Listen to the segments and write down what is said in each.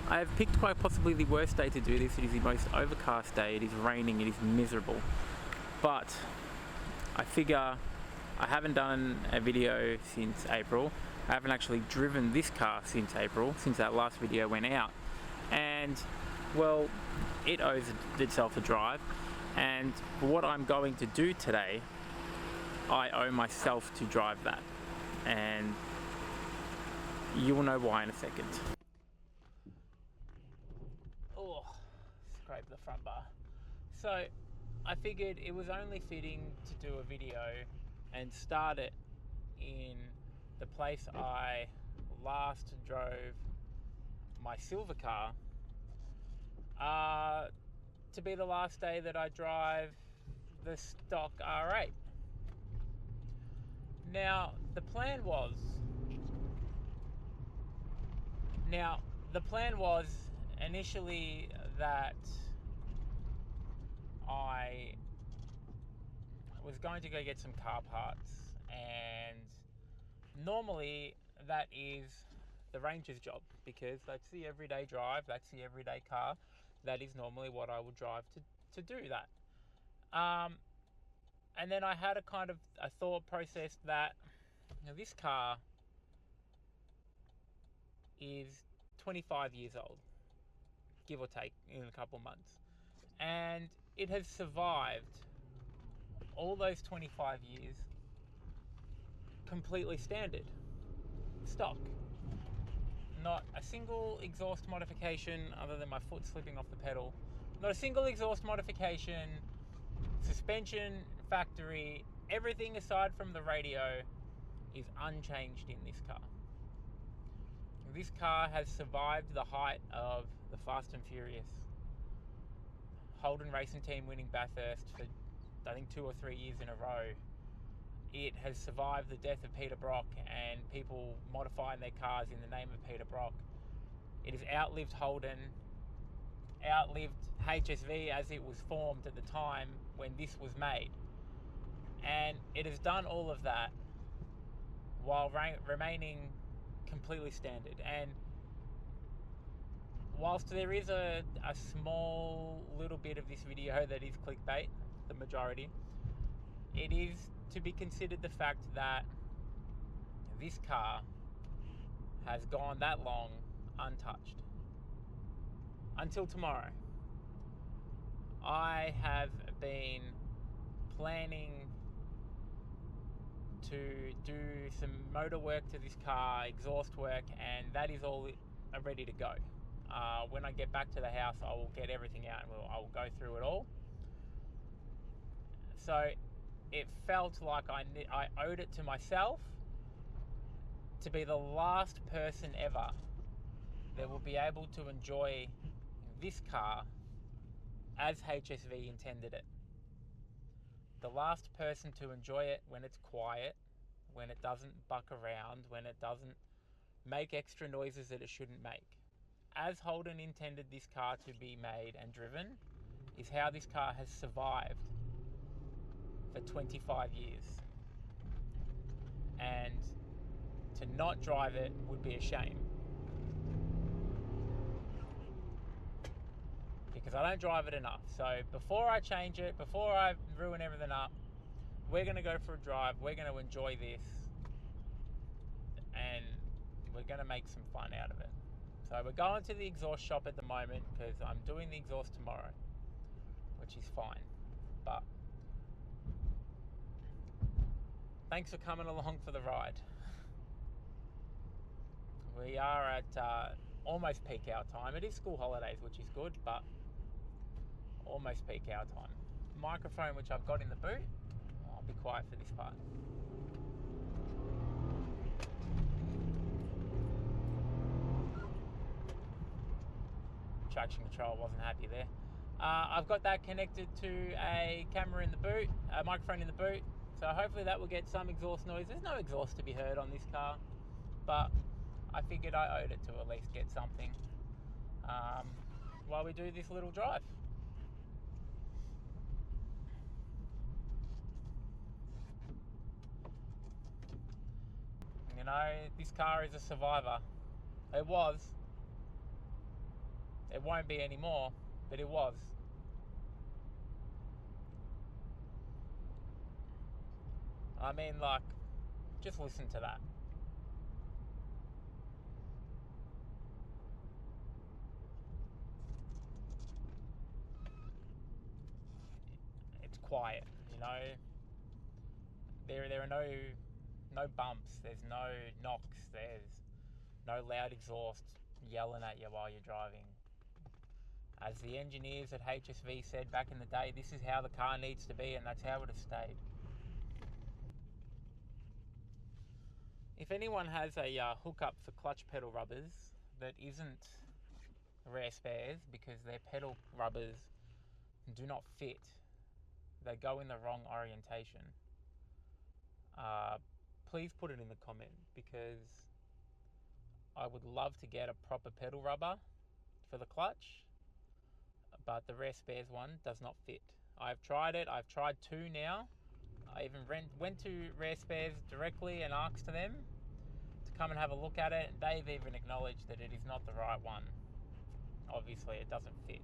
I have picked quite possibly the worst day to do this. It is the most overcast day, it is raining, it is miserable. But I figure I haven't done a video since April. I haven't actually driven this car since April, since that last video went out. And, well, it owes itself a drive. And what I'm going to do today, I owe myself to drive that. And you will know why in a second. Oh, scrape the front bar. So I figured it was only fitting to do a video and start it in the place I last drove my silver car, to be the last day that I drive the stock R8. Now the plan was initially that I was going to go get some car parts, and normally that is the ranger's job because that's the everyday drive, that's the everyday car. That is normally what I would drive to do that. And then I had a thought process that this car is 25 years old, give or take, in a couple months. And it has survived all those 25 years completely standard, stock. Not a single exhaust modification other than my foot slipping off the pedal. Not a single exhaust modification, suspension, factory, everything aside from the radio is unchanged in this car. This car has survived the height of the Fast and Furious. Holden Racing Team winning Bathurst for, I think, 2 or 3 years in a row. It has survived the death of Peter Brock and people modifying their cars in the name of Peter Brock. It has outlived Holden, outlived HSV as it was formed at the time when this was made. And it has done all of that while remaining completely standard. And whilst there is a small little bit of this video that is clickbait, the majority, it is to be considered the fact that this car has gone that long untouched. Until tomorrow. I have been planning to do some motor work to this car, exhaust work, and that is all ready to go. When I get back to the house, I will get everything out and I will go through it all. So it felt like I owed it to myself to be the last person ever that will be able to enjoy this car as HSV intended it. The last person to enjoy it when it's quiet, when it doesn't buck around, when it doesn't make extra noises that it shouldn't make. As Holden intended this car to be made and driven, is how this car has survived for 25 years. And to not drive it would be a shame. Because I don't drive it enough. So before I change it, before I ruin everything up, we're going to go for a drive, we're going to enjoy this, and we're going to make some fun out of it. So we're going to the exhaust shop at the moment because I'm doing the exhaust tomorrow, which is fine. But thanks for coming along for the ride. We are at almost peak hour time. It is school holidays, which is good, but almost peak hour time. Microphone, which I've got in the boot. I'll be quiet for this part. Traction control, wasn't happy there. I've got that connected to a camera in the boot, a microphone in the boot. So hopefully that will get some exhaust noise. There's no exhaust to be heard on this car, but I figured I owed it to at least get something while we do this little drive. You know, this car is a survivor. It was. It won't be anymore, but it was. I mean, like, just listen to that. It's quiet, you know. There are no bumps. There's no knocks. There's no loud exhaust yelling at you while you're driving. As the engineers at HSV said back in the day, this is how the car needs to be, and that's how it has stayed. If anyone has a hookup for clutch pedal rubbers that isn't rare spares, because their pedal rubbers do not fit, they go in the wrong orientation, please put it in the comment, because I would love to get a proper pedal rubber for the clutch, but the rare spares one does not fit. I've tried it. I've tried 2 now. I even went to rare spares directly and asked them to come and have a look at it. They've even acknowledged that it is not the right one. Obviously, it doesn't fit.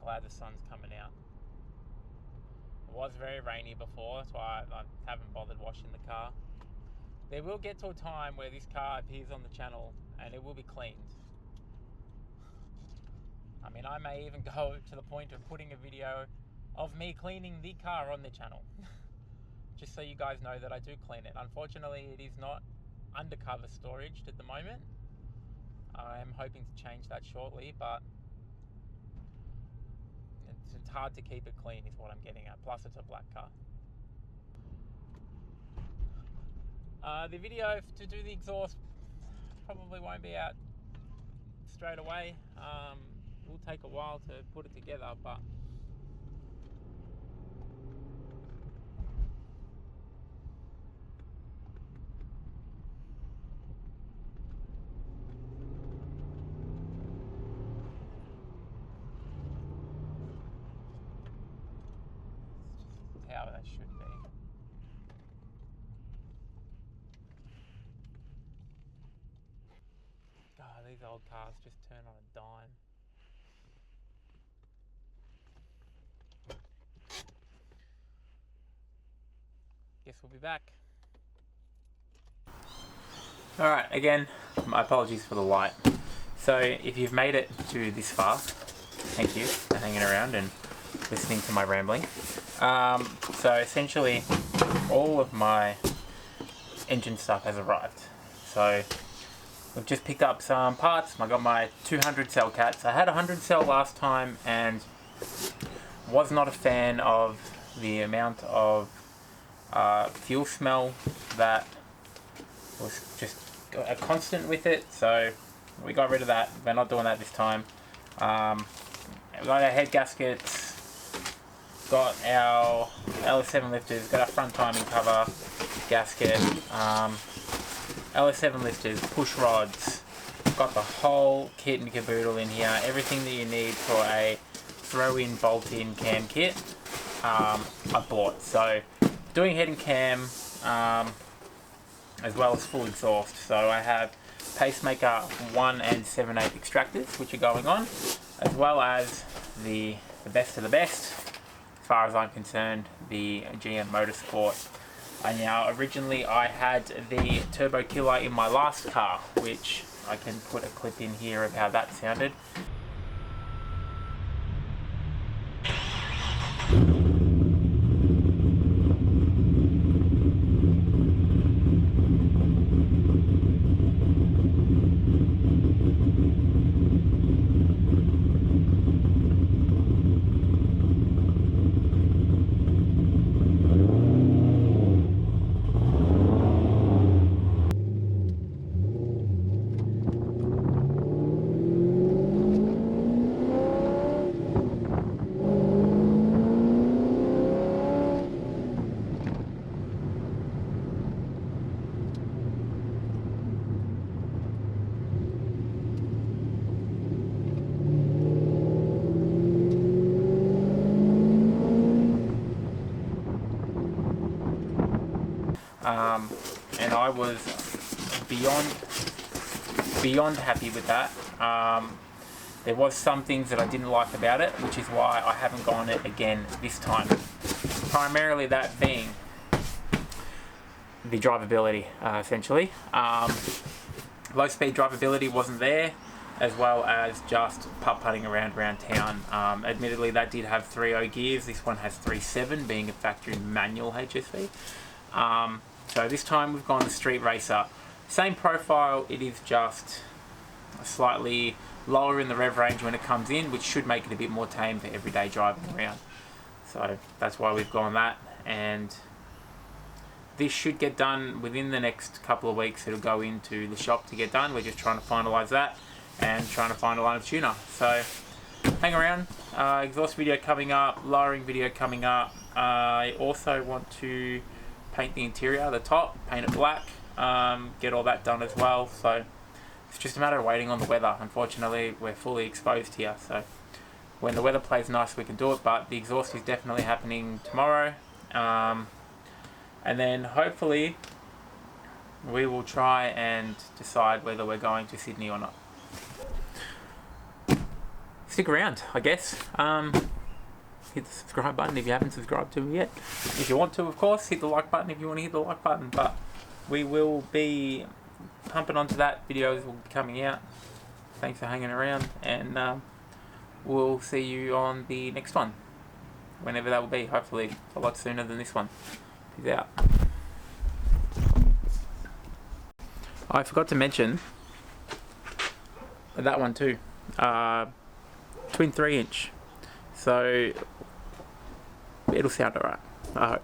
Glad the sun's coming out. It was very rainy before, that's why I haven't bothered washing the car. There will get to a time where this car appears on the channel and it will be cleaned. I mean, I may even go to the point of putting a video of me cleaning the car on the channel. Just so you guys know that I do clean it. Unfortunately, it is not undercover storage at the moment. I'm hoping to change that shortly, but it's hard to keep it clean is what I'm getting at. Plus, it's a black car. The video to do the exhaust probably won't be out straight away. It will take a while to put it together, but it's just how that should be. God, these old cars just turn on a dime. Guess we'll be back. Alright, again, my apologies for the light. So if you've made it to this far, thank you for hanging around and listening to my rambling. So essentially, all of my engine stuff has arrived. So we've just picked up some parts. I got my 200 cell cats. I had a 100 cell last time and was not a fan of the amount of fuel smell that was just a constant with it, so we got rid of that. We're not doing that this time. We got our head gaskets, got our LS7 lifters, got our front timing cover gasket, LS7 lifters, push rods, got the whole kit and caboodle in here, everything that you need for a throw-in, bolt-in cam kit. I bought. So doing head and cam, as well as full exhaust. So I have pacemaker 1 and 7/8 extractors, which are going on, as well as the best of the best, as far as I'm concerned, the GM Motorsport. Now, originally I had the Turbo Killer in my last car, which I can put a clip in here of how that sounded. and I was beyond happy with that. There was some things that I didn't like about it, which is why I haven't gone it again this time. Primarily that being the drivability, essentially. Low speed drivability wasn't there, as well as just putt-putting around town. Admittedly, that did have 3.0 gears. This one has 3.7, being a factory manual HSV. So this time we've gone the Street Racer. Same profile, it is just slightly lower in the rev range when it comes in, which should make it a bit more tame for everyday driving around. So that's why we've gone that, and this should get done within the next couple of weeks. It'll go into the shop to get done. We're just trying to finalise that and trying to find a line of tuner. So hang around, exhaust video coming up, lowering video coming up. I also want to paint the interior, the top, paint it black, get all that done as well. So it's just a matter of waiting on the weather. Unfortunately, we're fully exposed here, so when the weather plays nice we can do it, but the exhaust is definitely happening tomorrow. And then hopefully we will try and decide whether we're going to Sydney or not. Stick around, I guess. Hit the subscribe button if you haven't subscribed to me yet. If you want to, of course, hit the like button if you want to hit the like button, but we will be pumping onto that. Videos will be coming out. Thanks for hanging around, and we'll see you on the next one, whenever that will be. Hopefully a lot sooner than this one. Peace out. I forgot to mention that one too. Twin 3-inch, so it'll sound alright, I hope.